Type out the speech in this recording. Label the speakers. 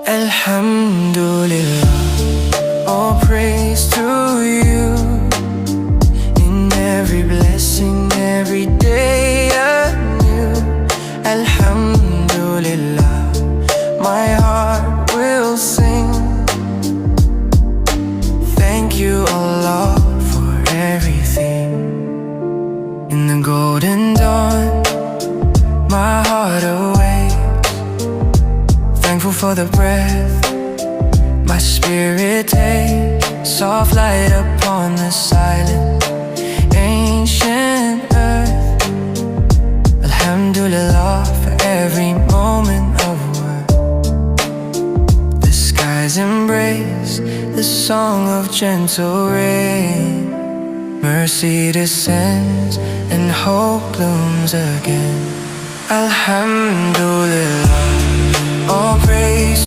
Speaker 1: Alhamdulillah, all praise to you. In every blessing, every day anew. Alhamdulillah, my heart will sing. Thank you, Allah, for everything. In the golden dawn, my heart awakes, thankful for the breath my spirit takes. Soft light upon the silent, ancient earth. Alhamdulillah for every moment of worth. The skies embrace the song of gentle rain. Mercy descends and hope blooms again. Alhamdulillah, all praise